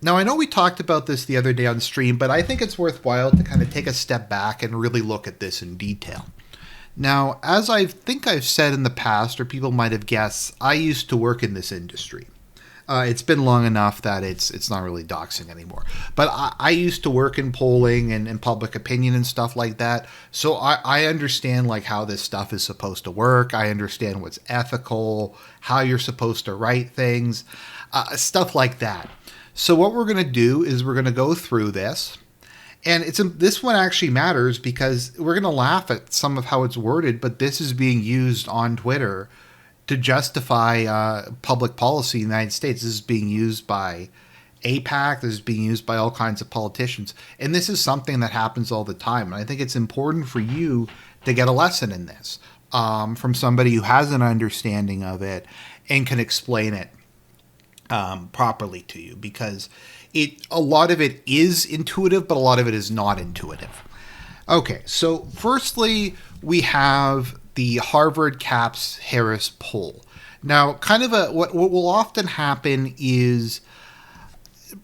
Now, I know we talked about this the other day on stream, but I think it's worthwhile to kind of take a step back and really look at this in detail. Now, as I think I've said in the past, or people might have guessed, I used to work in this industry. It's been long enough that it's not really doxing anymore. But I used to work in polling and public opinion and stuff like that. So I understand like how this stuff is supposed to work. I understand what's ethical, how you're supposed to write things, stuff like that. So what we're going to do is we're going to go through this. And this one actually matters because we're going to laugh at some of how it's worded, but this is being used on Twitter to justify public policy in the United States. This is being used by AIPAC. This is being used by all kinds of politicians. And this is something that happens all the time. And I think it's important for you to get a lesson in this from somebody who has an understanding of it and can explain it properly to you, because a lot of it is intuitive, but a lot of it is not intuitive. Okay, so firstly, we have the Harvard Capps Harris poll. Now, kind of what will often happen is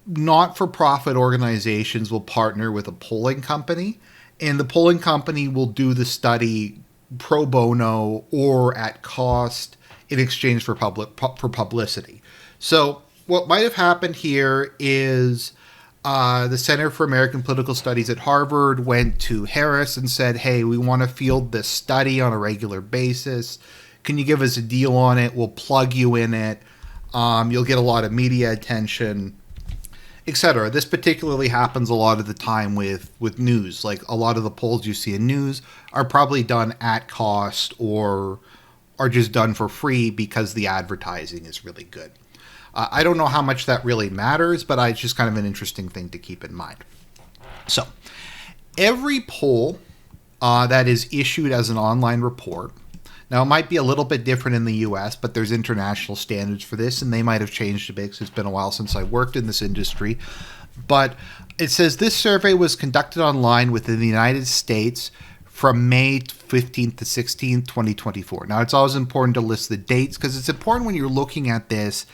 not-for-profit organizations will partner with a polling company, and the polling company will do the study pro bono or at cost in exchange for publicity. So what might have happened here is the Center for American Political Studies at Harvard went to Harris and said, hey, we want to field this study on a regular basis. Can you give us a deal on it? We'll plug you in it. You'll get a lot of media attention, etc. This particularly happens a lot of the time with news. Like a lot of the polls you see in news are probably done at cost or are just done for free because the advertising is really good. I don't know how much that really matters, but it's just kind of an interesting thing to keep in mind. So every poll that is issued as an online report, now it might be a little bit different in the US, but there's international standards for this, and they might have changed a bit because it's been a while since I worked in this industry. But it says this survey was conducted online within the United States from May 15th to 16th, 2024. Now, it's always important to list the dates because it's important when you're looking at this.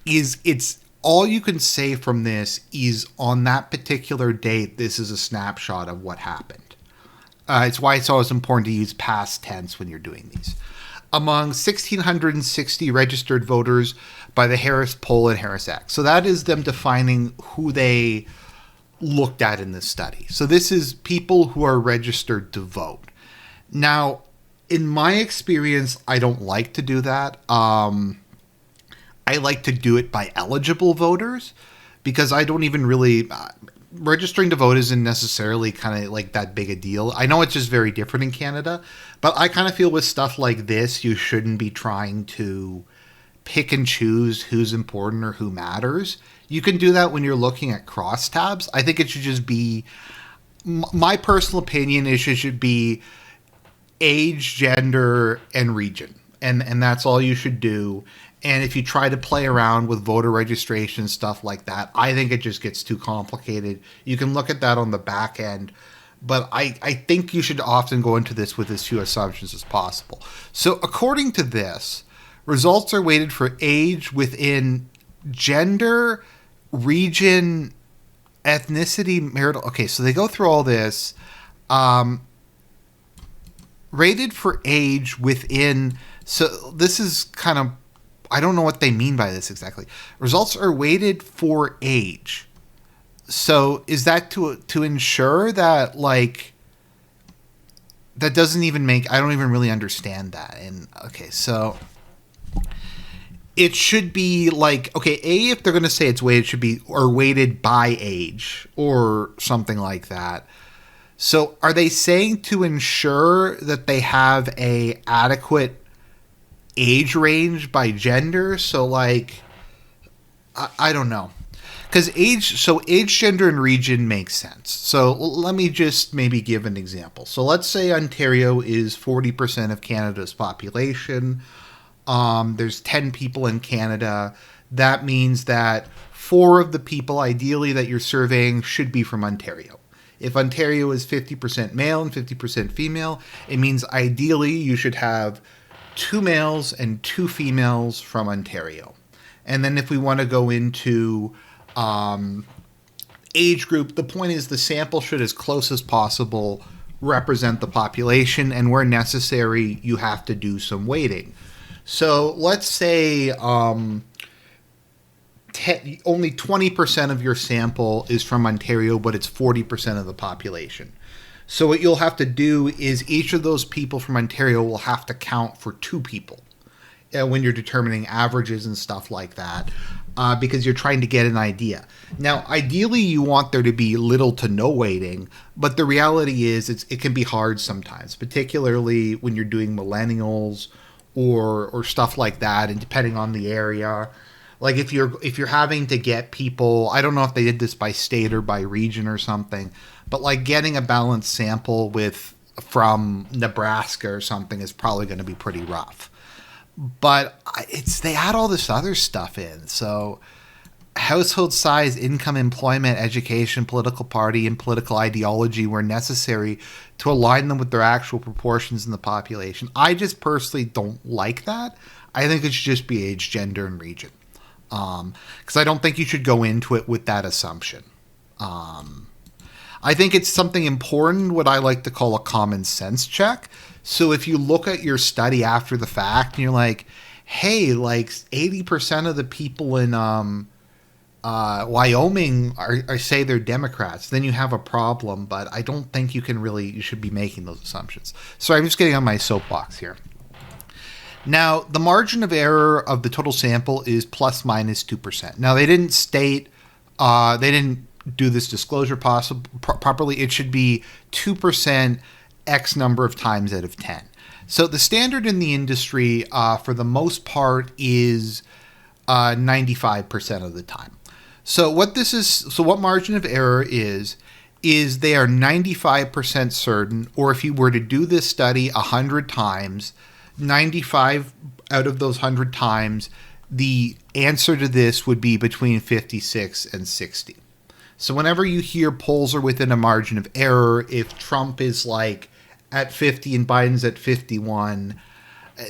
It's all you can say from this is on that particular date, this is a snapshot of what happened. It's why it's always important to use past tense when you're doing these. Among 1,660 registered voters by the Harris Poll and Harris Act. So that is them defining who they looked at in this study. So this is people who are registered to vote. Now, in my experience, I don't like to do that. I like to do it by eligible voters because I don't even really registering to vote isn't necessarily kind of like that big a deal. I know it's just very different in Canada, but I kind of feel with stuff like this, you shouldn't be trying to pick and choose who's important or who matters. You can do that when you're looking at crosstabs. I think it should just be, my personal opinion is it should be age, gender, and region. And that's all you should do. And if you try to play around with voter registration, stuff like that, I think it just gets too complicated. You can look at that on the back end, but I think you should often go into this with as few assumptions as possible. So according to this, results are weighted for age within gender, region, ethnicity, marital. Okay, so they go through all this. Rated for age within. So this is kind of, I don't know what they mean by this exactly. Results are weighted for age. So is that to ensure that, like, that doesn't even make, I don't even really understand that. And okay, so it should be like, okay, if they're going to say it's weighted, it should be or weighted by age or something like that. So are they saying to ensure that they have a adequate age range by gender? So like, I don't know. Because age, gender, and region makes sense. So let me just maybe give an example. So let's say Ontario is 40% of Canada's population. There's 10 people in Canada. That means that 4 of the people ideally that you're surveying should be from Ontario. If Ontario is 50% male and 50% female, it means ideally you should have 2 males and 2 females from Ontario. And then if we want to go into age group. The point is the sample should, as close as possible, represent the population, and where necessary, you have to do some weighting. So let's say only 20% of your sample is from Ontario, but it's 40% of the population. So what you'll have to do is each of those people from Ontario will have to count for 2 people when you're determining averages and stuff like that, because you're trying to get an idea. Now, ideally, you want there to be little to no weighting, but the reality is it can be hard sometimes, particularly when you're doing millennials or stuff like that, and depending on the area. Like if you're having to get people, I don't know if they did this by state or by region or something, but like getting a balanced sample from Nebraska or something is probably going to be pretty rough. But they add all this other stuff in. So household size, income, employment, education, political party, and political ideology where necessary to align them with their actual proportions in the population. I just personally don't like that. I think it should just be age, gender, and region. Because I don't think you should go into it with that assumption. I think it's something important, what I like to call a common sense check. So if you look at your study after the fact and you're like, hey, like 80% of the people in Wyoming are say they're Democrats, then you have a problem. But I don't think you should be making those assumptions. So I'm just getting on my soapbox here. Now, the margin of error of the total sample is plus minus 2%. Now, they didn't state, they didn't do this disclosure properly. It should be 2% X number of times out of 10. So the standard in the industry, for the most part, is 95% of the time. So what margin of error is they are 95% certain, or if you were to do this study 100 times, 95 out of those 100 times, the answer to this would be between 56 and 60. So whenever you hear polls are within a margin of error, if Trump is like at 50 and Biden's at 51,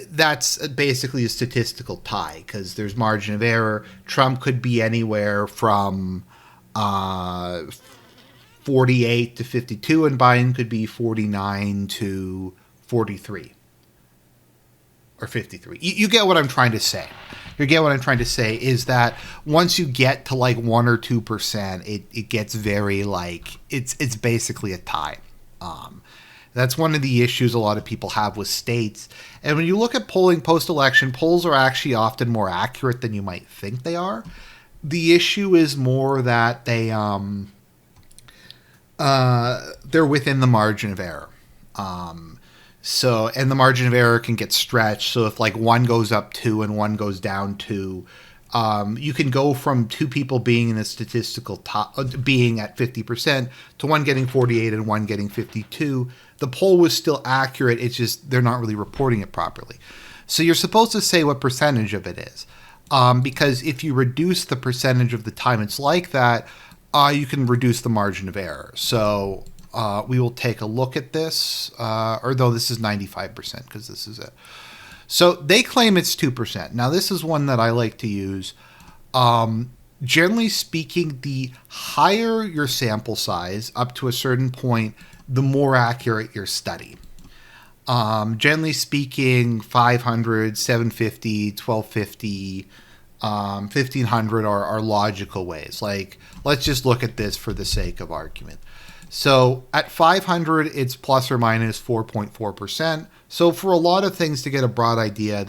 that's basically a statistical tie because there's margin of error. Trump could be anywhere from 48 to 52, and Biden could be 49 to 43. Or 53. You get what I'm trying to say. You get what I'm trying to say is that once you get to like 1 or 2%, it gets very like, it's basically a tie. That's one of the issues a lot of people have with states. And when you look at polling post-election, polls are actually often more accurate than you might think they are. The issue is more that they're within the margin of error. And the margin of error can get stretched. So if like one goes up 2 and one goes down 2, you can go from 2 people being in a statistical being at 50% to one getting 48 and one getting 52. The poll was still accurate. It's just they're not really reporting it properly. So you're supposed to say what percentage of it is, because if you reduce the percentage of the time it's like that, you can reduce the margin of error. So we will take a look at this, although this is 95% because this is it. So they claim it's 2%. Now, this is one that I like to use. Generally speaking, the higher your sample size up to a certain point, the more accurate your study. Generally speaking, 500, 750, 1250, 1500 are logical ways. Like, let's just look at this for the sake of argument. So at 500, it's plus or minus 4.4%. So for a lot of things to get a broad idea,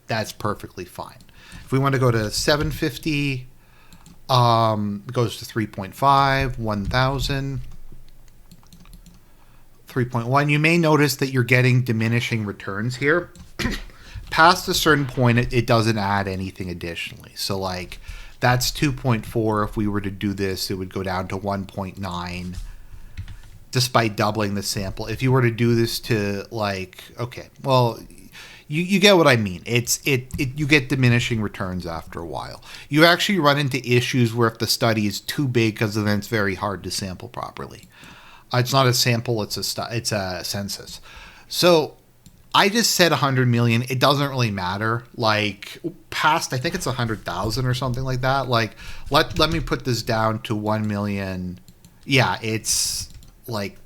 that's perfectly fine. If we want to go to 750, it goes to 3.5, 1,000, 3.1. You may notice that you're getting diminishing returns here. Past a certain point, it doesn't add anything additionally. So like that's 2.4. If we were to do this, it would go down to 1.9. Despite doubling the sample. If you were to do this to like, okay, well, you get what I mean. You get diminishing returns after a while. You actually run into issues where if the study is too big, because then it's very hard to sample properly. It's not a sample; it's a census. So I just said 100 million. It doesn't really matter. Like past, I think it's 100,000 or something like that. Like let me put this down to 1 million. Yeah, it's like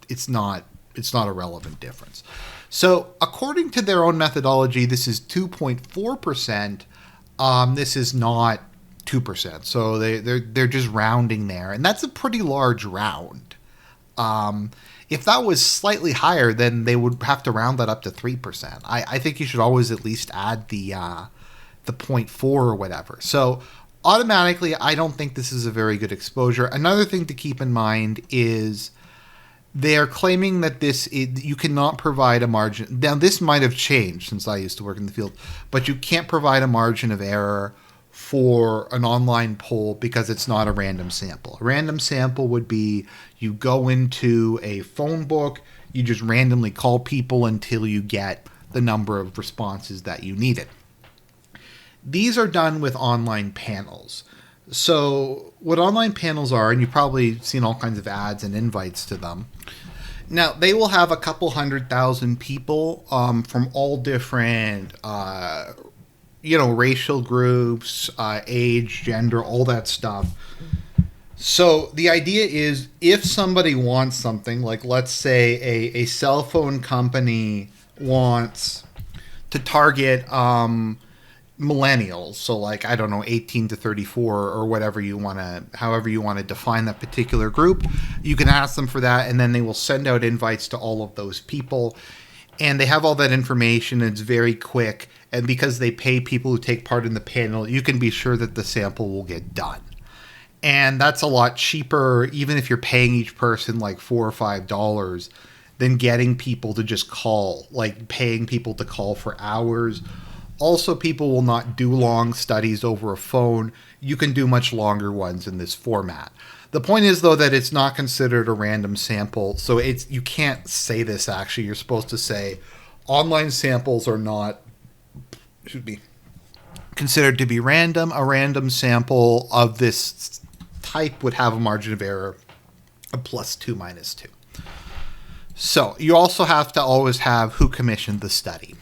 it's not a relevant difference. So according to their own methodology, this is 2.4%. This is not 2%. So they're just rounding there, and that's a pretty large round. If that was slightly higher, then they would have to round that up to 3%. I think you should always at least add the 0.4 or whatever. So automatically, I don't think this is a very good exposure. Another thing to keep in mind is they are claiming that you cannot provide a margin. Now, this might have changed since I used to work in the field, but you can't provide a margin of error for an online poll because it's not a random sample. A random sample would be you go into a phone book, you just randomly call people until you get the number of responses that you needed. These are done with online panels. So what online panels are, and you've probably seen all kinds of ads and invites to them. Now, they will have a couple 100,000 people from all different racial groups, age, gender, all that stuff. So the idea is if somebody wants something, like let's say a cell phone company wants to target millennials, so like, I don't know, 18 to 34 or whatever however you want to define that particular group, you can ask them for that, and then they will send out invites to all of those people. And they have all that information. It's very quick. And because they pay people who take part in the panel, you can be sure that the sample will get done. And that's a lot cheaper, even if you're paying each person like $4 or $5, than getting people to just call, like paying people to call for hours. Also, people will not do long studies over a phone. You can do much longer ones in this format. The point is, though, that it's not considered a random sample. So you can't say this, actually. You're supposed to say online samples are not, should be considered to be random. A random sample of this type would have a margin of error of +2 -2. So you also have to always have who commissioned the study.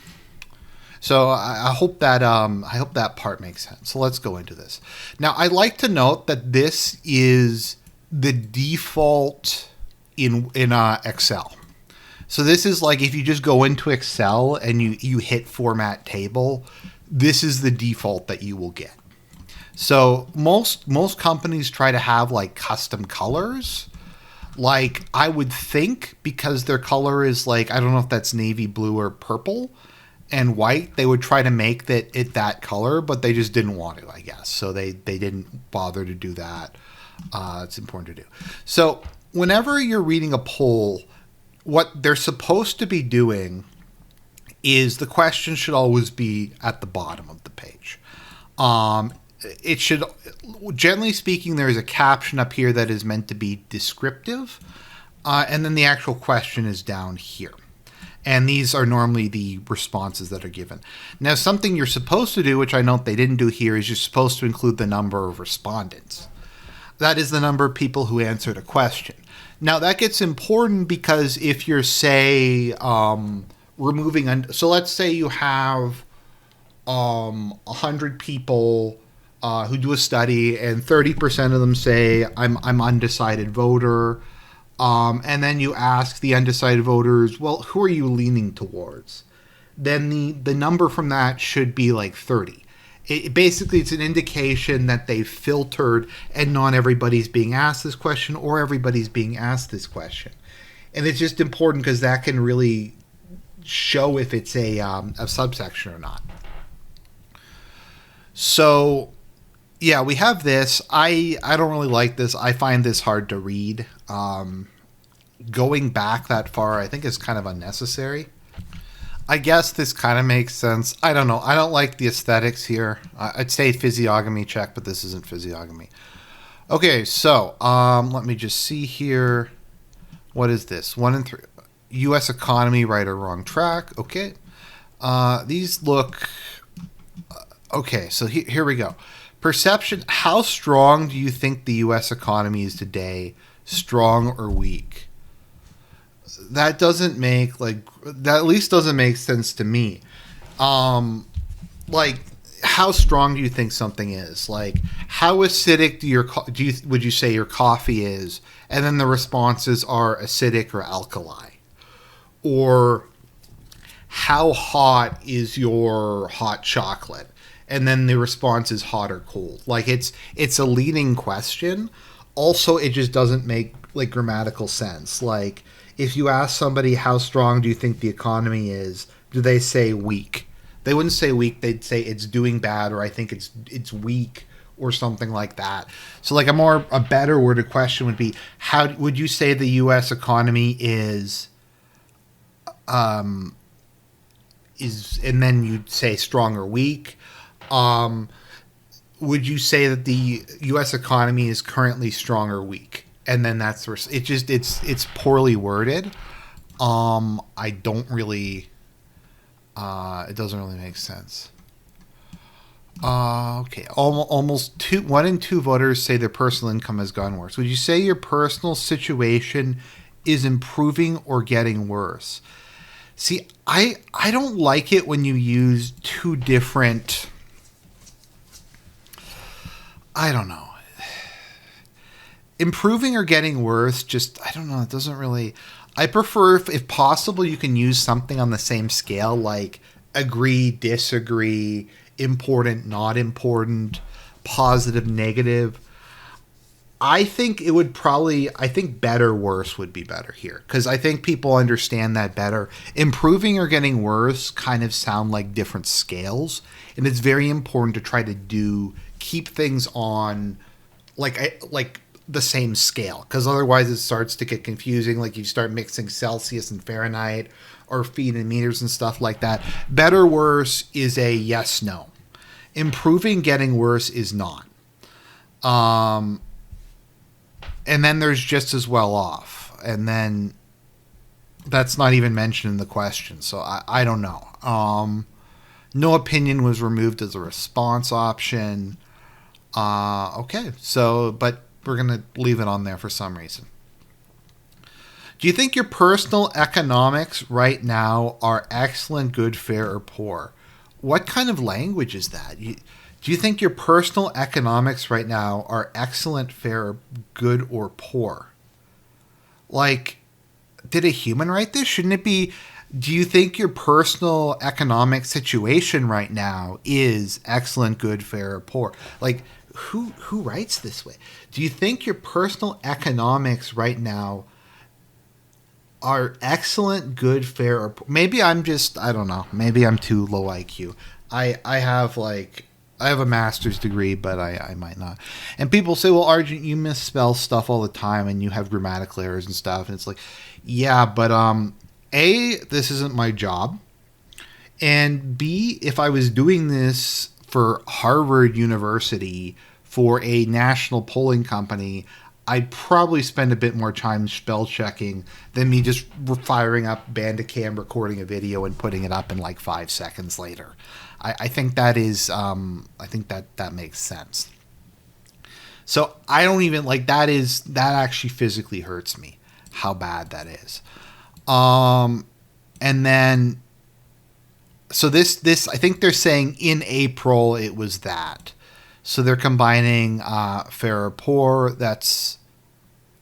So I hope that part makes sense. So let's go into this. Now, I'd like to note that this is the default in Excel. So this is like if you just go into Excel and you hit format table, this is the default that you will get. So most companies try to have like custom colors. Like I would think because their color is like, I don't know if that's navy blue or purple and white, they would try to make it that color, but they just didn't want to, I guess. So they didn't bother to do that. It's important to do. So whenever you're reading a poll, what they're supposed to be doing is the question should always be at the bottom of the page. It should, generally speaking, there is a caption up here that is meant to be descriptive, and then the actual question is down here. And these are normally the responses that are given. Now, something you're supposed to do, which I note they didn't do here, is you're supposed to include the number of respondents. That is the number of people who answered a question. Now, that gets important because if you're, say, removing... So let's say you have 100 people who do a study, and 30% of them say, I'm undecided voter. And then you ask the undecided voters, well, who are you leaning towards? Then the number from that should be like 30. Basically, it's an indication that they've filtered and not everybody's being asked this question or everybody's being asked this question. And it's just important because that can really show if it's a subsection or not. So, yeah, we have this. I don't really like this. I find this hard to read. Going back that far, I think is kind of unnecessary. I guess this kind of makes sense. I don't know. I don't like the aesthetics here. I'd say physiognomy check, but this isn't physiognomy. Okay, so let me just see here. What is this? 1 in 3. U.S. economy, right or wrong track. Okay. These look... Okay, so here we go. Perception. How strong do you think the U.S. economy is today? Strong or weak? that doesn't make that at least doesn't make sense to me. Like, how strong do you think something is? Like, how acidic would you say your coffee is? And then the responses are acidic or alkali. Or how hot is your hot chocolate? And then the response is hot or cold. Like, it's a leading question. Also, it just doesn't make like grammatical sense. Like, if you ask somebody how strong do you think the economy is, do they say weak? They wouldn't say weak. They'd say it's doing bad, or I think it's weak, or something like that. So, like, a better worded question would be, how would you say the U.S. economy is? And then you'd say strong or weak. Would you say that the U.S. economy is currently strong or weak? And then that's where it's poorly worded. I don't really. It doesn't really make sense. Okay. Almost 1 in 2 voters say their personal income has gone worse. Would you say your personal situation is improving or getting worse? See, I don't like it when you use two different. I don't know. Improving or getting worse, just, I don't know. It doesn't really. I prefer, if possible, you can use something on the same scale, like agree, disagree, important, not important, positive, negative. I think better, worse would be better here, because I think people understand that better. Improving or getting worse kind of sound like different scales, and it's very important to try to keep things on like the same scale, because otherwise it starts to get confusing. Like, you start mixing Celsius and Fahrenheit or feet and meters and stuff like that. Better, worse is a yes, no. Improving, getting worse is not. And then there's just as well off. And then that's not even mentioned in the question. So I don't know. No opinion was removed as a response option. Okay. So, but we're going to leave it on there for some reason. Do you think your personal economics right now are excellent, good, fair, or poor? What kind of language is that? Do you think your personal economics right now are excellent, fair, good, or poor? Like, did a human write this? Shouldn't it be, do you think your personal economic situation right now is excellent, good, fair, or poor? Like, who writes this way? Do you think your personal economics right now are excellent, good, fair, or poor? Maybe I'm just, I don't know. Maybe I'm too low IQ. I have a master's degree, but I might not. And people say, well, Argent, you misspell stuff all the time and you have grammatical errors and stuff. And it's like, yeah, but A, this isn't my job. And B, if I was doing this for Harvard University for a national polling company, I'd probably spend a bit more time spell checking than me just firing up Bandicam, recording a video, and putting it up in like 5 seconds later. I think that is, I think that makes sense. So I don't even that actually physically hurts me, how bad that is. And then, so this, I think they're saying in April it was that. So they're combining fair or poor. That's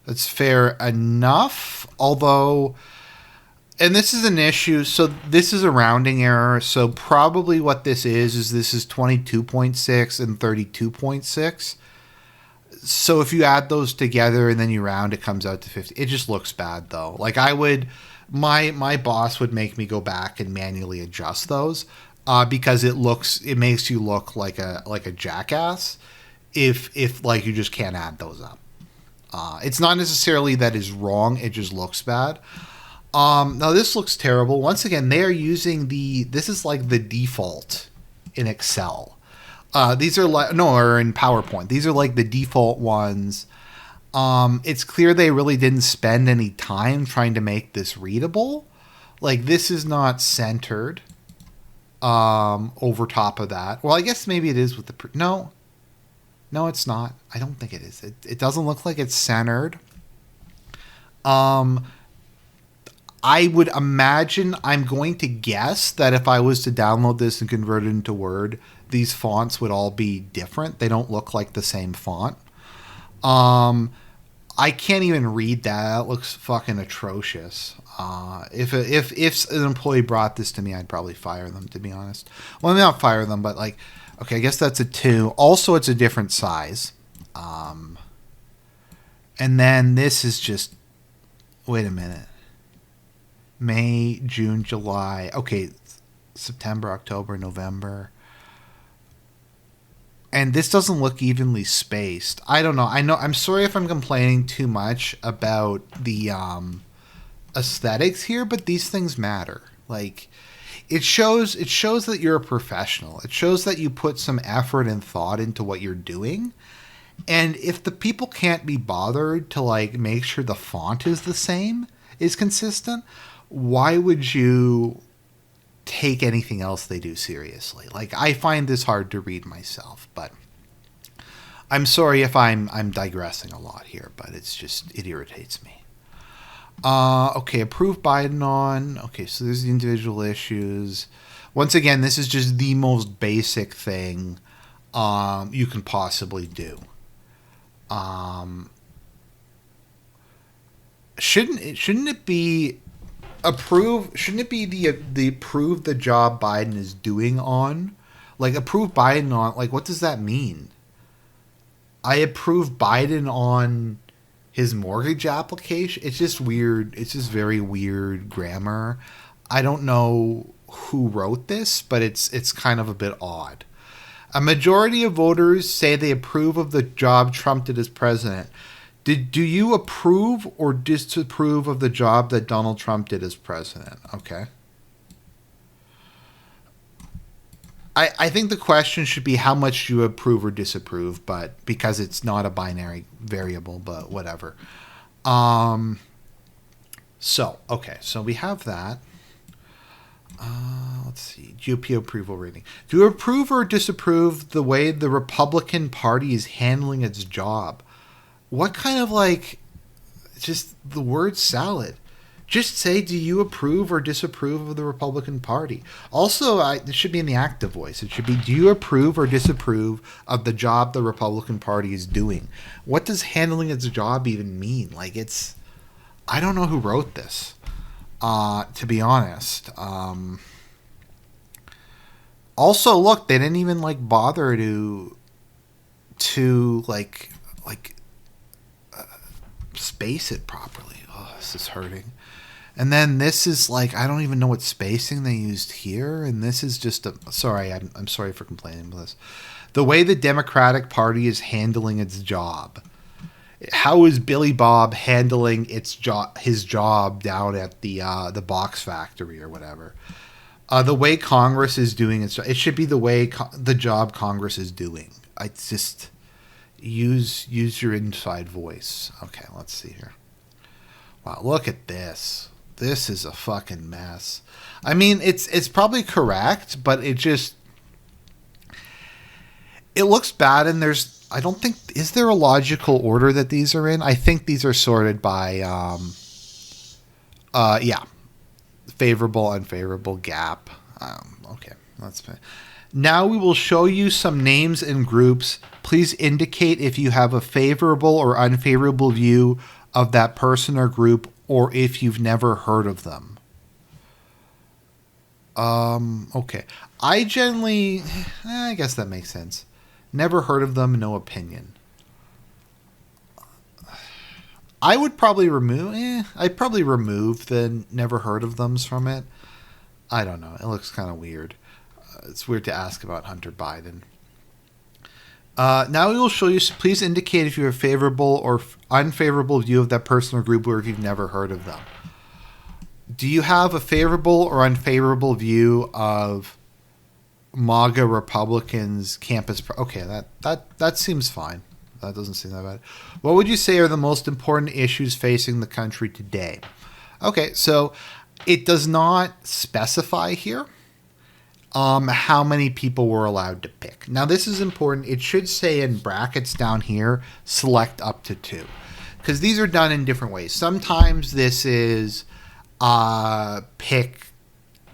fair enough. Although, and this is an issue. So this is a rounding error. So probably what this is this is 22.6 and 32.6. So if you add those together and then you round, it comes out to 50. It just looks bad though. Like, my boss would make me go back and manually adjust those. Because it makes you look like a jackass if like you just can't add those up. It's not necessarily that is wrong, it just looks bad. Now this looks terrible. Once again, they are using this is like the default in Excel. These are or in PowerPoint. These are like the default ones. It's clear they really didn't spend any time trying to make this readable. Like, this is not centered. Over top of that. Well, I guess maybe it is with the... No, it's not. I don't think it is. It doesn't look like it's centered. I would imagine, I'm going to guess that if I was to download this and convert it into Word, these fonts would all be different. They don't look like the same font. I can't even read that. It looks fucking atrocious. If an employee brought this to me, I'd probably fire them, to be honest. Well, not fire them, but like, okay, I guess that's a 2. Also, it's a different size. And then this is just, wait a minute. May, June, July. Okay, September, October, November. And this doesn't look evenly spaced. I don't know. I'm sorry if I'm complaining too much about the aesthetics here, but these things matter. Like, it shows that you're a professional. It shows that you put some effort and thought into what you're doing. And if the people can't be bothered to like make sure the font is the same, is consistent, why would you take anything else they do seriously? Like, I find this hard to read myself, but I'm sorry if I'm digressing a lot here, but it irritates me. Okay, approve Biden on. Okay, so there's the individual issues. Once again, this is just the most basic thing you can possibly do. Shouldn't it be approve? Shouldn't it be the approve the job Biden is doing on? Like, approve Biden on, like, what does that mean? I approve Biden on his mortgage application. It's just weird. It's just very weird grammar. I don't know who wrote this, but it's kind of a bit odd. A majority of voters say they approve of the job Trump did as president. Do you approve or disapprove of the job that Donald Trump did as president? Okay. I think the question should be how much you approve or disapprove, but because it's not a binary variable, but whatever. So we have that. Let's see. GOP approval rating. Do you approve or disapprove the way the Republican Party is handling its job? What kind of, like, just the word salad? Just say, do you approve or disapprove of the Republican Party? Also, it should be in the active voice. It should be, do you approve or disapprove of the job the Republican Party is doing? What does handling its job even mean? Like, I don't know who wrote this, to be honest. Also, look, they didn't even, like, bother to space it properly. Oh, this is hurting. And then this is like, I don't even know what spacing they used here. And this is just sorry, I'm sorry for complaining about this. The way the Democratic Party is handling its job. How is Billy Bob handling his job down at the box factory or whatever? The way Congress is doing it should be the way the job Congress is doing. It's just use your inside voice. Okay, let's see here. Wow, look at this. This is a fucking mess. I mean, it's probably correct, but it looks bad, and I don't think, is there a logical order that these are in? I think these are sorted by favorable, unfavorable, gap. Okay, that's fine. Now we will show you some names and groups. Please indicate if you have a favorable or unfavorable view of that person or group, or if you've never heard of them. Okay. I generally, I guess that makes sense. Never heard of them, no opinion. I would probably I'd probably remove the never heard of thems from it. I don't know. It looks kind of weird. It's weird to ask about Hunter Biden. Now we will show you. Please indicate if you have a favorable or unfavorable view of that person or group, or if you've never heard of them. Do you have a favorable or unfavorable view of MAGA Republicans campus? Okay, that seems fine. That doesn't seem that bad. What would you say are the most important issues facing the country today? Okay, so it does not specify here how many people were allowed to pick. Now, this is important. It should say in brackets down here, select up to 2. Because these are done in different ways. Sometimes this is Pick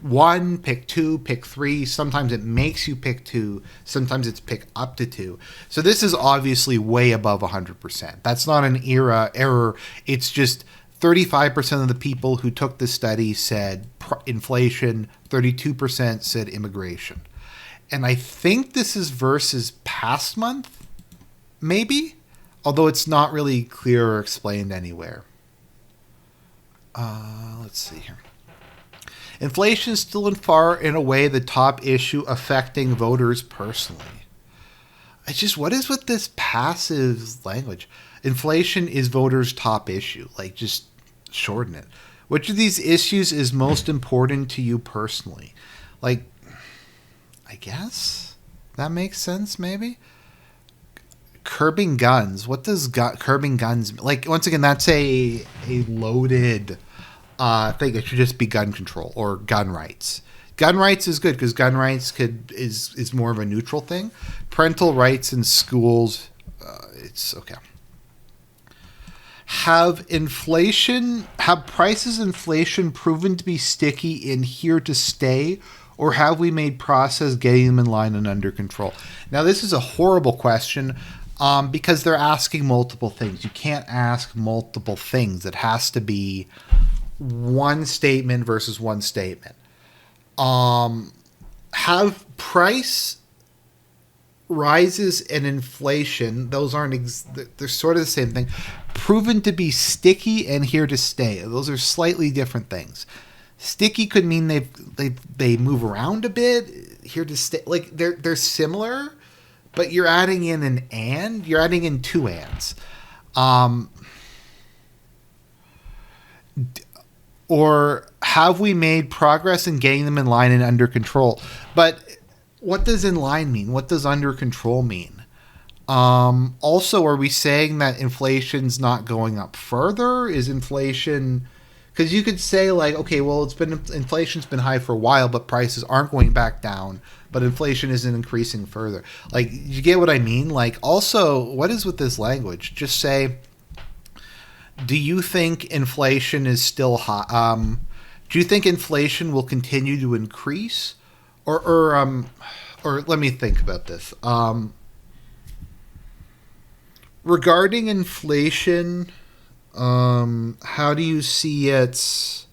one, pick two, pick three. Sometimes it makes you pick two. Sometimes it's pick up to two. So this is obviously way above 100%. That's not an error. It's just 35% of the people who took the study said inflation, 32% said immigration. And I think this is versus past month, maybe? Although it's not really clear or explained anywhere. Let's see here. Inflation is still in a way the top issue affecting voters personally. What is with this passive language? Inflation is voters' top issue. Like, just shorten it. Which of these issues is most important to you personally? Like, I guess that makes sense, maybe? Curbing guns. What does curbing guns mean? Like, once again, that's a loaded thing. It should just be gun control or gun rights. Gun rights is good because gun rights is more of a neutral thing. Parental rights in schools, it's okay. Have prices inflation proven to be sticky and here to stay, or have we made process getting them in line and under control? Now, this is a horrible question because they're asking multiple things. You can't ask multiple things. It has to be one statement versus one statement. Have price rises and inflation, those aren't they're sort of the same thing, proven to be sticky and here to stay. Those are slightly different things. Sticky could mean they move around a bit. Here to stay, like they're similar, but you're adding in you're adding in two ands. Or have we made progress in getting them in line and under control? But what does in line mean? What does under control mean? Also, are we saying that inflation's not going up further? Is inflation... Because you could say, like, okay, well, inflation's been high for a while, but prices aren't going back down, but inflation isn't increasing further. Like, you get what I mean? Like, also, what is with this language? Just say... Do you think inflation is still high? Do you think inflation will continue to increase, or let me think about this. Regarding inflation, how do you see it?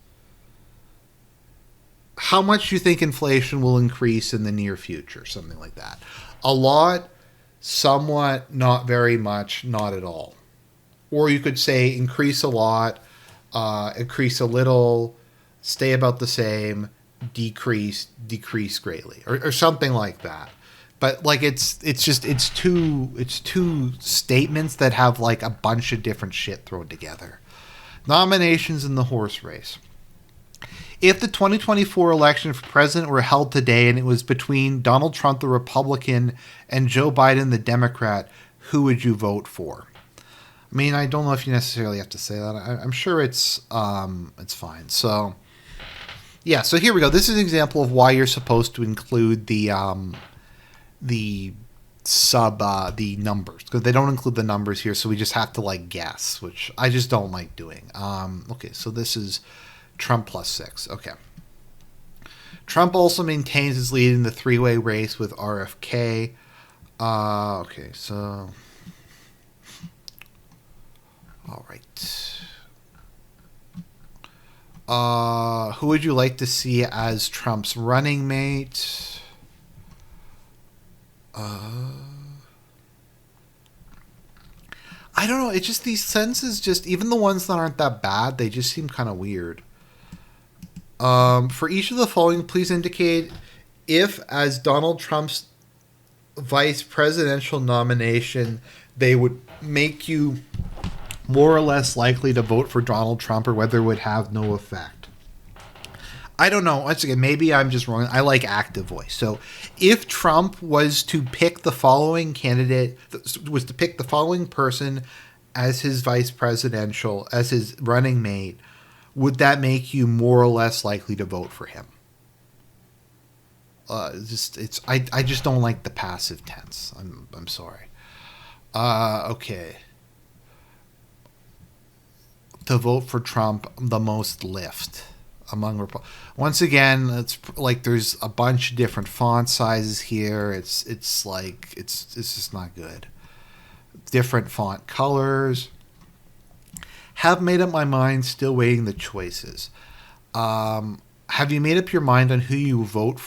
How much do you think inflation will increase in the near future? Something like that. A lot, somewhat, not very much, not at all. Or you could say increase a lot, increase a little, stay about the same, decrease greatly, or something like that. But like it's two statements that have like a bunch of different shit thrown together. Nominations in the horse race. If the 2024 election for president were held today and it was between Donald Trump, the Republican, and Joe Biden, the Democrat, who would you vote for? I mean, I don't know if you necessarily have to say that. I'm sure it's fine. So, yeah. So here we go. This is an example of why you're supposed to include the numbers, because they don't include the numbers here. So we just have to like guess, which I just don't like doing. Okay. So this is Trump +6. Okay. Trump also maintains his lead in the three-way race with RFK. Okay. So. All right. Who would you like to see as Trump's running mate? I don't know. It's just these sentences, just even the ones that aren't that bad, they just seem kind of weird. For each of the following, please indicate if, as Donald Trump's vice presidential nomination, they would make you more or less likely to vote for Donald Trump, or whether it would have no effect. I don't know. Once again, maybe I'm just wrong. I like active voice. So if Trump was to pick the following candidate, was to pick the following person as his vice presidential, as his running mate, would that make you more or less likely to vote for him? I just don't like the passive tense. I'm sorry. Okay. To vote for Trump, the most lift. Once again, it's like there's a bunch of different font sizes here. It's just not good. Different font colors. Have made up my mind. Still weighing the choices. Have you made up your mind on who you vote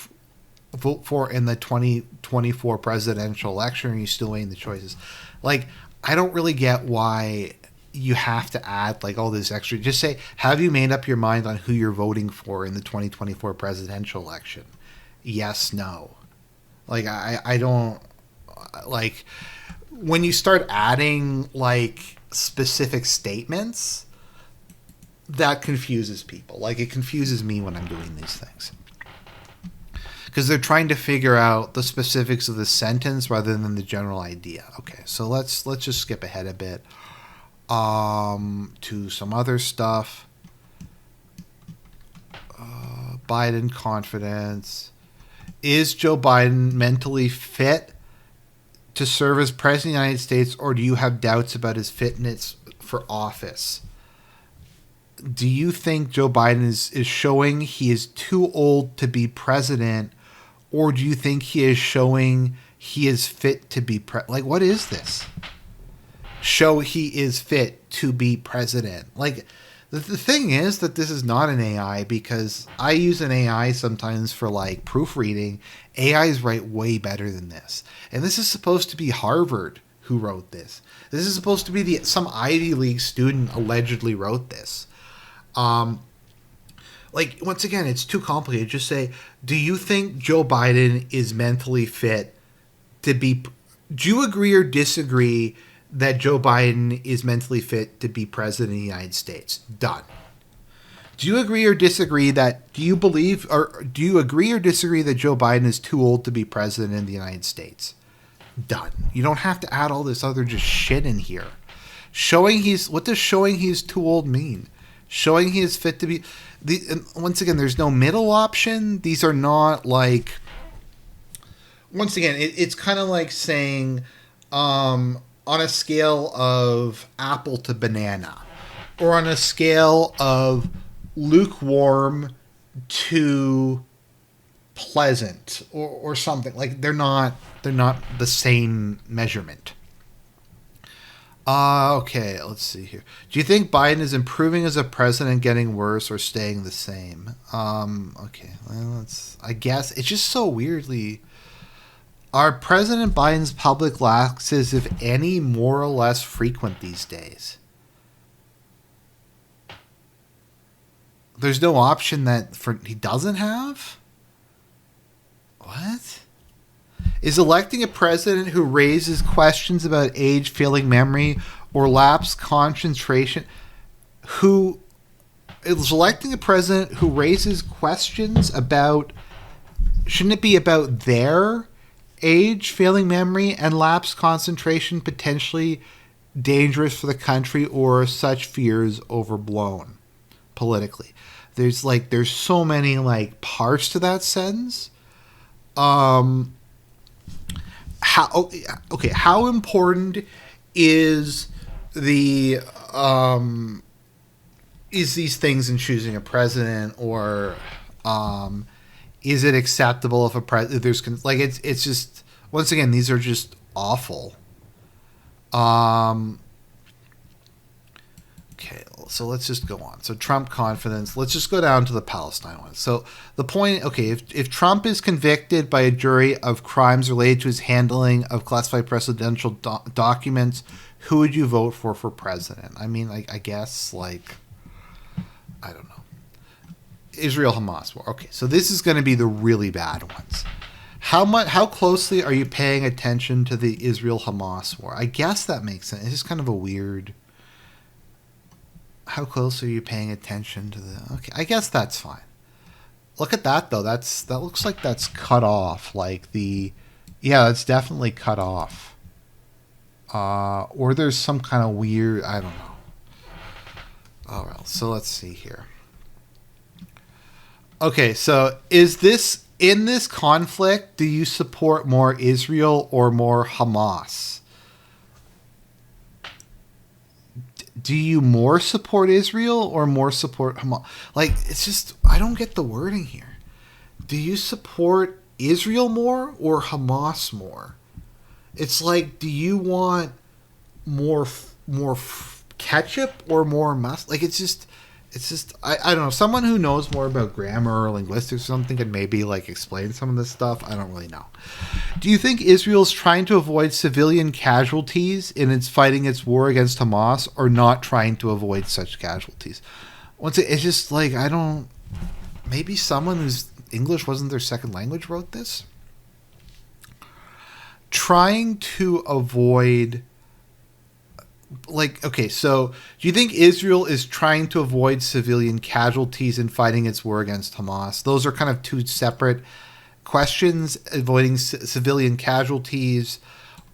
for in the 2024 presidential election? Or are you still weighing the choices? Like, I don't really get why you have to add like all this extra. Just say, have you made up your mind on who you're voting for in the 2024 presidential election? Yes, no. Like, I don't like when you start adding like specific statements, that confuses people. Like, it confuses me when I'm doing these things. Because they're trying to figure out the specifics of the sentence rather than the general idea. Okay, so let's just skip ahead a bit to some other stuff. Biden confidence. Is Joe Biden mentally fit to serve as president of the United States, or do you have doubts about his fitness for office? Do you think Joe Biden is showing he is too old to be president, or do you think he is showing he is fit to be like, what is this? Show he is fit to be president. Like, the thing is that this is not an AI, because I use an AI sometimes for like proofreading. AIs write way better than this. And this is supposed to be Harvard who wrote this. This is supposed to be some Ivy League student allegedly wrote this. Like, once again, it's too complicated. Just say, do you think Joe Biden is mentally fit to be... Do you agree or disagree that Joe Biden is mentally fit to be president of the United States? Done. Do you agree or disagree that... Do you agree or disagree that Joe Biden is too old to be president of the United States? Done. You don't have to add all this other just shit in here. What does showing he's too old mean? Showing he is fit to be... Once again, there's no middle option. These are not like... Once again, it's kind of like saying on a scale of apple to banana, or on a scale of lukewarm to pleasant, or something. Like, they're not the same measurement. Okay, let's see here. Do you think Biden is improving as a president, getting worse, or staying the same? Okay, well, I guess it's just so weirdly... Are President Biden's public lapses, if any, more or less frequent these days? There's no option that he doesn't have? What? Is electing a president who raises questions about age, failing memory, or lapsed concentration... Is electing a president who raises questions about... Shouldn't it be about their age, failing memory, and lapsed concentration potentially dangerous for the country, or such fears overblown politically? There's so many like parts to that sentence. How important is these things in choosing a president, or is it acceptable if a president it's just, once again, these are just awful. Okay, so let's just go on. So Trump confidence. Let's just go down to the Palestine one. So the point, okay, if Trump is convicted by a jury of crimes related to his handling of classified presidential documents, who would you vote for president? I mean, I guess, like, I don't know. Israel Hamas war. Okay, so this is going to be the really bad ones. How closely are you paying attention to the Israel Hamas war? I guess that makes sense. It's just kind of a weird... How close are you paying attention to the... Okay, I guess that's fine. Look at that, though. That looks like that's cut off. Like the... Yeah, it's definitely cut off. Or there's some kind of weird... I don't know. All right, so let's see here. Okay, so in this conflict, do you support more Israel or more Hamas? Do you more support Israel or more support Hamas? Like, it's just, I don't get the wording here. Do you support Israel more or Hamas more? It's like, do you want more ketchup or more mustard? Like, it's just I don't know. Someone who knows more about grammar or linguistics or something could maybe like explain some of this stuff. I don't really know. Do you think Israel's trying to avoid civilian casualties in its fighting its war against Hamas, or not trying to avoid such casualties? It's just like, I don't. Maybe someone whose English wasn't their second language wrote this. Trying to avoid. Like, okay, so do you think Israel is trying to avoid civilian casualties in fighting its war against Hamas? Those are kind of two separate questions, avoiding civilian casualties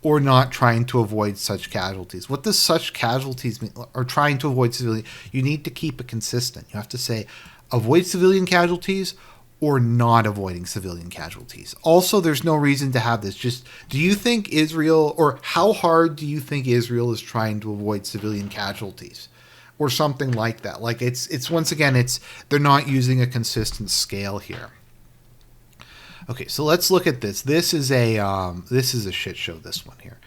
or not trying to avoid such casualties. What does such casualties mean? Or trying to avoid civilian? You need to keep it consistent. You have to say avoid civilian casualties or not avoiding civilian casualties. Also, there's no reason to have this. Just, do you think Israel, or how hard do you think Israel is trying to avoid civilian casualties? Or something like that. Like, it's once again, they're not using a consistent scale here. Okay, so let's look at this. This is a shit show, this one here.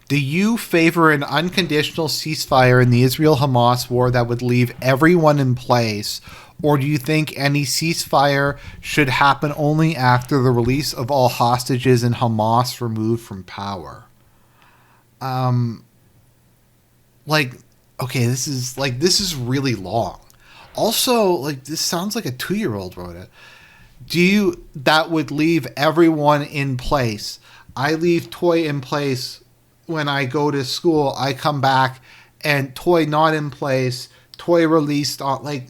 Do you favor an unconditional ceasefire in the Israel-Hamas war that would leave everyone in place? Or do you think any ceasefire should happen only after the release of all hostages and Hamas removed from power? This is really long. Also, like, this sounds like a 2-year-old wrote it. That would leave everyone in place. I leave Toy in place when I go to school. I come back and Toy not in place. Toy released on, like...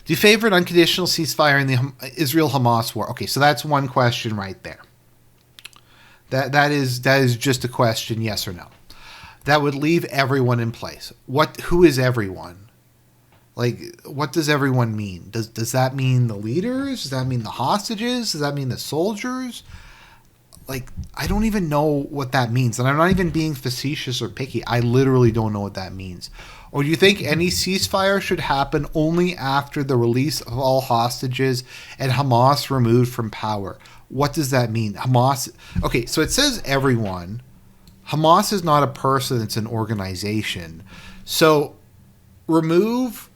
Do you favor an unconditional ceasefire in the Israel-Hamas war? Okay, so that's one question right there. That is just a question, yes or no. That would leave everyone in place. Who is everyone? Like, what does everyone mean? Does that mean the leaders? Does that mean the hostages? Does that mean the soldiers? Like, I don't even know what that means. And I'm not even being facetious or picky. I literally don't know what that means. Or do you think any ceasefire should happen only after the release of all hostages and Hamas removed from power? What does that mean? Hamas... Okay, so it says everyone. Hamas is not a person, it's an organization. So, remove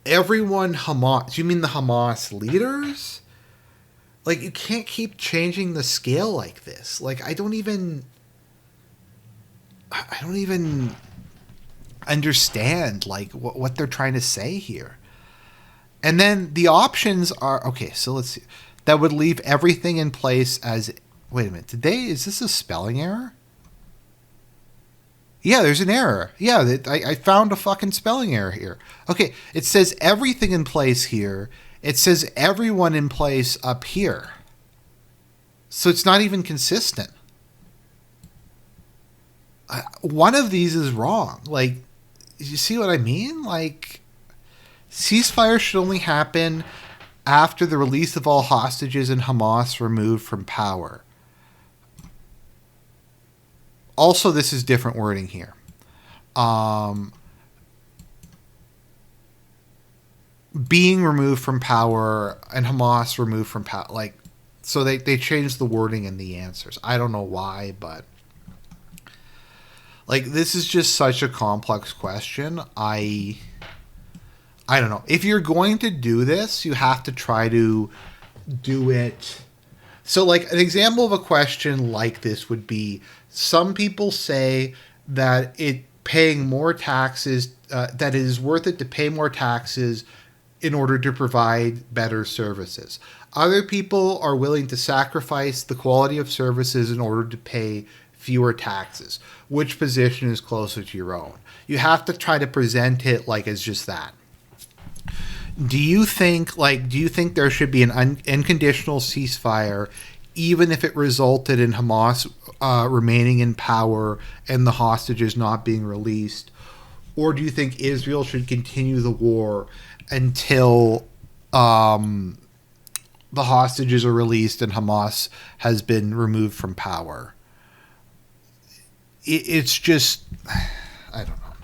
everyone Hamas... Do you mean the Hamas leaders? Like, you can't keep changing the scale like this. Like, I don't even understand like what they're trying to say here. And then the options are, okay, so let's see. That would leave everything in place as, wait a minute, is this a spelling error? Yeah, there's an error. Yeah, I found a fucking spelling error here. Okay, it says everything in place here. It says everyone in place up here. So it's not even consistent. One of these is wrong. Like, you see what I mean? Like, ceasefire should only happen after the release of all hostages and Hamas removed from power. Also, this is different wording here. Being removed from power and Hamas removed from power. Like, so they changed the wording in the answers. I don't know why, but... Like, this is just such a complex question. I don't know. If you're going to do this, you have to try to do it. So, like, an example of a question like this would be, some people say that paying more taxes, that it is worth it to pay more taxes in order to provide better services. Other people are willing to sacrifice the quality of services in order to pay fewer taxes. Which position is closer to your own? You have to try to present it like it's just that. Do you think there should be an unconditional ceasefire even if it resulted in Hamas remaining in power and the hostages not being released? Or do you think Israel should continue the war until the hostages are released and Hamas has been removed from power? It's just, I don't know.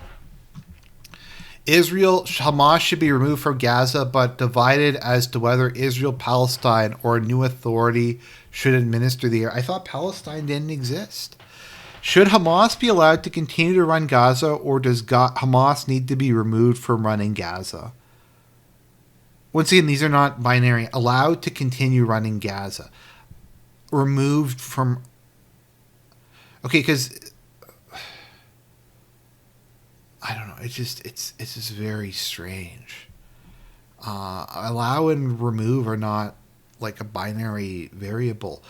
Hamas should be removed from Gaza, but divided as to whether Israel, Palestine, or a new authority should administer the area. I thought Palestine didn't exist. Should Hamas be allowed to continue to run Gaza, or does Hamas need to be removed from running Gaza? Once again, these are not binary. Allowed to continue running Gaza. Removed from... Okay, because... I don't know. It's just very strange. Allow and remove are not like a binary variable.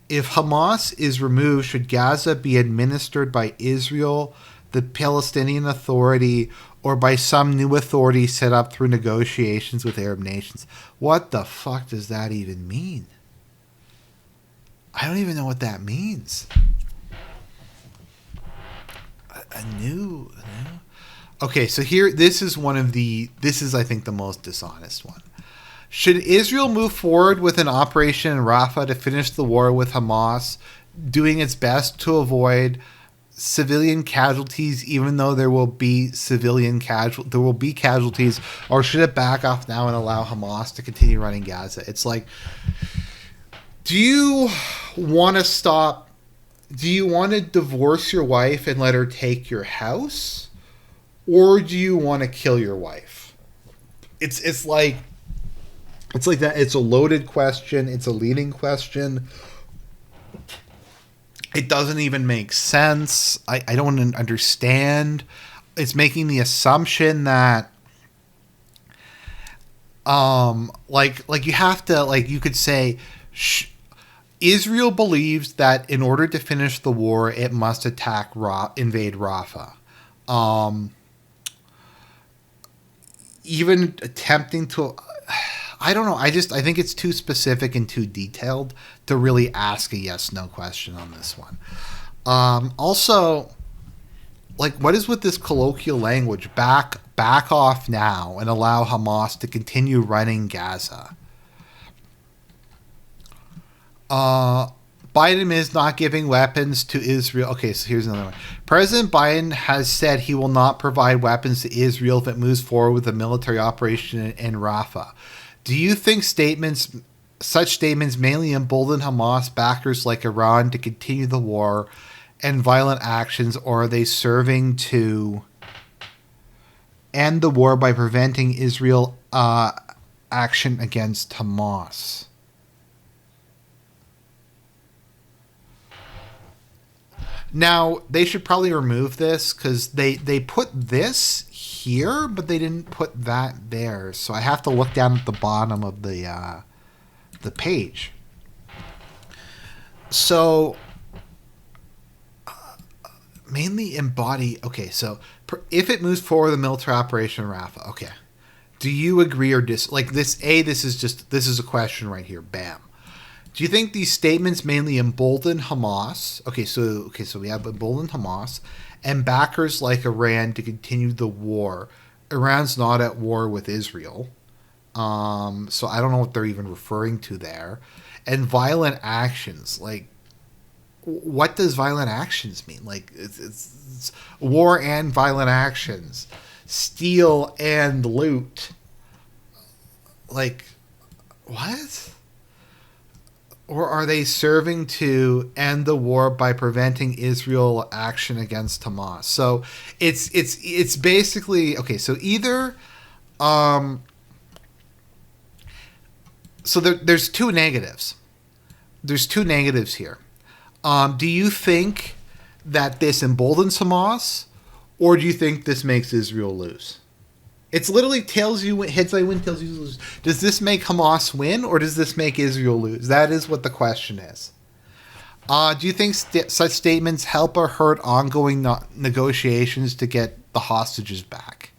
If Hamas is removed, should Gaza be administered by Israel, the Palestinian Authority, or by some new authority set up through negotiations with Arab nations? What the fuck does that even mean? I don't even know what that means. A new... Okay, so here, this is I think the most dishonest one. Should Israel move forward with an operation in Rafah to finish the war with Hamas, doing its best to avoid civilian casualties, even though there will be casualties, or should it back off now and allow Hamas to continue running Gaza? It's like, do you want to divorce your wife and let her take your house? Or do you want to kill your wife? It's like that. It's a loaded question. It's a leading question. It doesn't even make sense. I don't understand. It's making the assumption that you have to, you could say Israel believes that in order to finish the war, it must invade Rafah. Even attempting to, I don't know. I think it's too specific and too detailed to really ask a yes/no question on this one. Also, what is with this colloquial language? Back off now and allow Hamas to continue running Gaza. Biden is not giving weapons to Israel. Okay, so here's another one. President Biden has said he will not provide weapons to Israel if it moves forward with a military operation in Rafah. Do you think such statements mainly embolden Hamas backers like Iran to continue the war and violent actions, or are they serving to end the war by preventing Israel action against Hamas? Now, they should probably remove this because they put this here, but they didn't put that there. So I have to look down at the bottom of the page. So, mainly embody... Okay, so if it moves forward the military operation in Rafah, okay. Do you agree or this is a question right here. Bam. Do you think these statements mainly embolden Hamas? Okay, so we have emboldened Hamas and backers like Iran to continue the war. Iran's not at war with Israel. So I don't know what they're even referring to there. And violent actions, what does violent actions mean? It's war and violent actions. Steal and loot. What? Or are they serving to end the war by preventing Israel action against Hamas? So it's basically okay. So either, there's two negatives. There's two negatives here. Do you think that this emboldens Hamas, or do you think this makes Israel lose? It's literally tells you, heads I win, tails you lose. Does this make Hamas win, or does this make Israel lose? That is what the question is. Do you think such statements help or hurt ongoing negotiations to get the hostages back?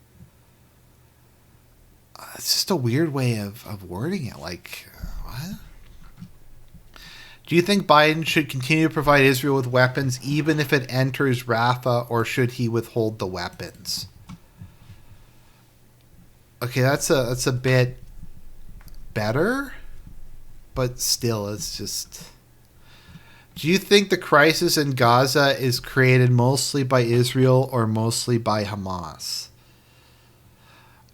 It's just a weird way of wording it. What? Do you think Biden should continue to provide Israel with weapons even if it enters Rafah, or should he withhold the weapons? Okay, that's a bit better, but still, it's just... Do you think the crisis in Gaza is created mostly by Israel or mostly by Hamas?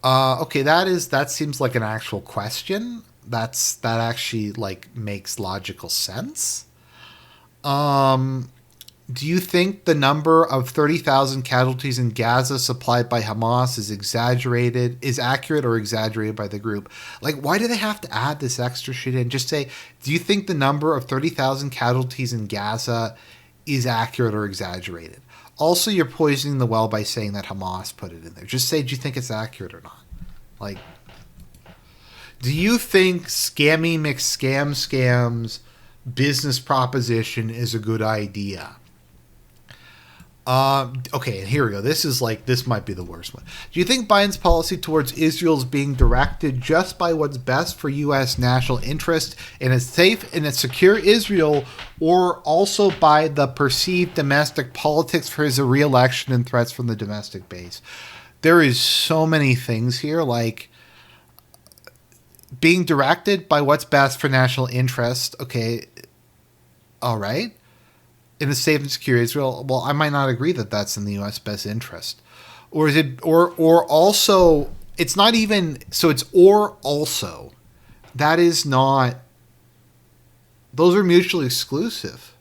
Okay, that seems like an actual question. That actually like makes logical sense. Um, do you think the number of 30,000 casualties in Gaza supplied by Hamas is accurate or exaggerated by the group? Like, why do they have to add this extra shit in? Just say, do you think the number of 30,000 casualties in Gaza is accurate or exaggerated? Also, you're poisoning the well by saying that Hamas put it in there. Just say, do you think it's accurate or not? Like, do you think scammy scams business proposition is a good idea? Okay, here we go. This might be the worst one. Do you think Biden's policy towards Israel is being directed just by what's best for U.S. national interest in a safe and a secure Israel, or also by the perceived domestic politics for his re-election and threats from the domestic base? There is so many things here, like being directed by what's best for national interest. Okay, all right. In a safe and secure Israel, well, I might not agree that that's in the U.S. best interest, or is it, or also, it's not even so. It's or also, that is not. Those are mutually exclusive.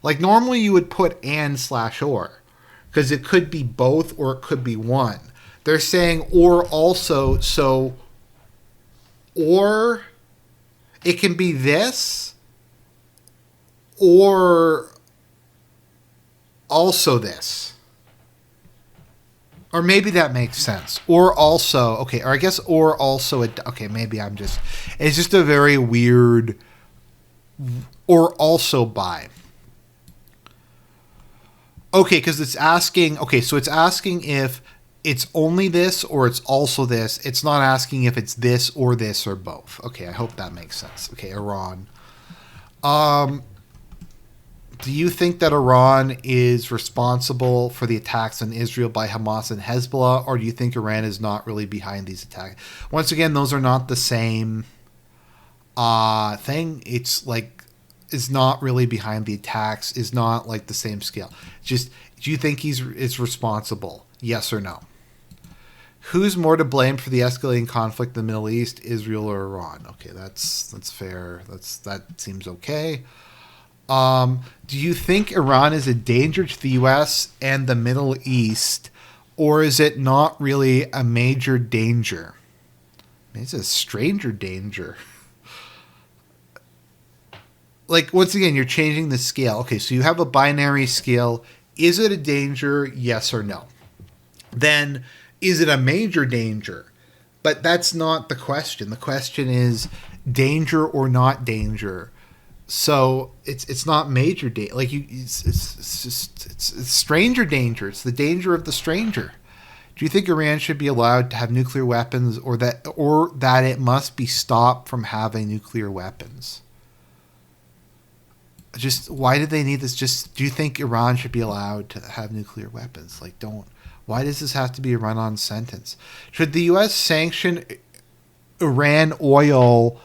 Like normally you would put and/or, because it could be both or it could be one. They're saying or also, so or it can be this or also this. Or maybe that makes sense. Or also, okay, or I guess or also, okay, maybe it's just a very weird, or also by. Okay, because it's asking, so it's asking if it's only this or it's also this. It's not asking if it's this or both. Okay, I hope that makes sense. Okay, Iran. Do you think that Iran is responsible for the attacks on Israel by Hamas and Hezbollah, or do you think Iran is not really behind these attacks? Once again, those are not the same thing. It's like, is not really behind the attacks, is not like the same scale. Just, do you think is responsible? Yes or no? Who's more to blame for the escalating conflict in the Middle East, Israel or Iran? Okay, that's fair. That seems okay. Do you think Iran is a danger to the U.S. and the Middle East, or is it not really a major danger? It's a stranger danger. Like, once again, you're changing the scale. Okay, so you have a binary scale. Is it a danger? Yes or no. Then, is it a major danger? But that's not the question. The question is danger or not danger. So it's not major danger. Like it's stranger danger. It's the danger of the stranger. Do you think Iran should be allowed to have nuclear weapons, or that it must be stopped from having nuclear weapons? Just why do they need this? Just, do you think Iran should be allowed to have nuclear weapons? Like, don't. Why does this have to be a run-on sentence? Should the U.S. sanction Iran oil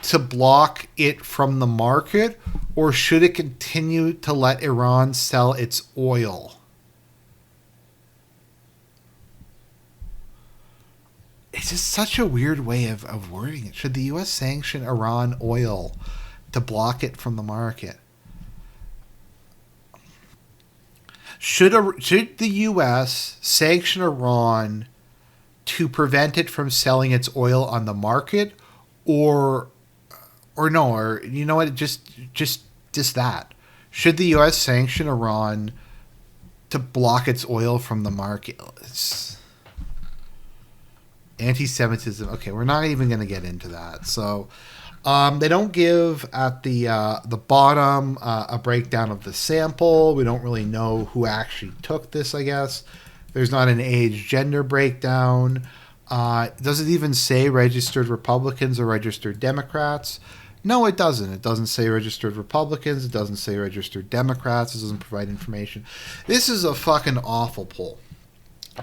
to block it from the market, or should it continue to let Iran sell its oil? It's just such a weird way of wording it. Should the U.S. sanction Iran oil to block it from the market? Should the U.S. sanction Iran to prevent it from selling its oil on the market, or no, or you know what? Just that. Should the U.S. sanction Iran to block its oil from the market? It's anti-Semitism. Okay, we're not even going to get into that. So, they don't give at the bottom a breakdown of the sample. We don't really know who actually took this, I guess. There's not an age gender breakdown. Does it even say registered Republicans or registered Democrats? No, it doesn't. It doesn't say registered Republicans. It doesn't say registered Democrats. It doesn't provide information. This is a fucking awful poll.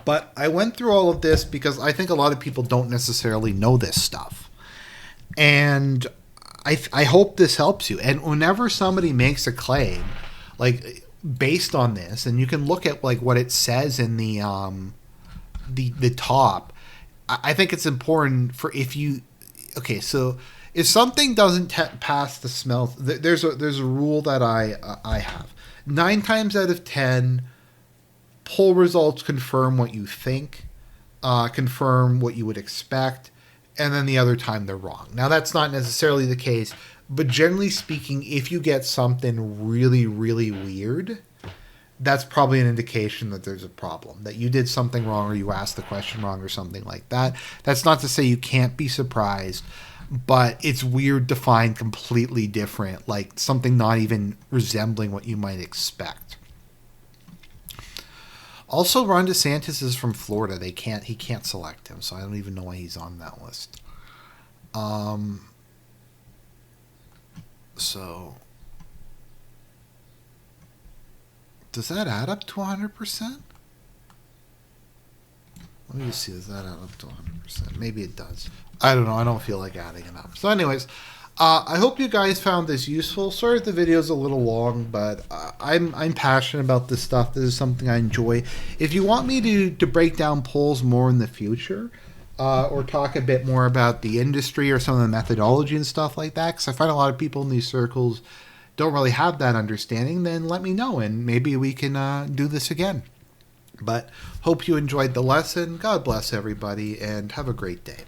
But I went through all of this because I think a lot of people don't necessarily know this stuff. And I hope this helps you. And whenever somebody makes a claim, like, based on this, and you can look at like what it says in the top, I think it's important for if you okay, so if something doesn't pass the smell, there's a rule that I have. 9 times out of 10, poll results confirm what you think, confirm what you would expect, and then the other time they're wrong. Now that's not necessarily the case, but generally speaking, if you get something really, really weird, that's probably an indication that there's a problem, that you did something wrong or you asked the question wrong or something like that. That's not to say you can't be surprised, but it's weird to find completely different, like something not even resembling what you might expect. Also, Ron DeSantis is from Florida. He can't select him, so I don't even know why he's on that list. So does that add up to 100%? Let me just see. Does that add up to 100%? Maybe it does. I don't know. I don't feel like adding it up. So anyways, I hope you guys found this useful. Sorry if the video's a little long, but I'm passionate about this stuff. This is something I enjoy. If you want me to break down polls more in the future, or talk a bit more about the industry or some of the methodology and stuff like that, because I find a lot of people in these circles don't really have that understanding, then let me know and maybe we can do this again. But hope you enjoyed the lesson. God bless everybody and have a great day.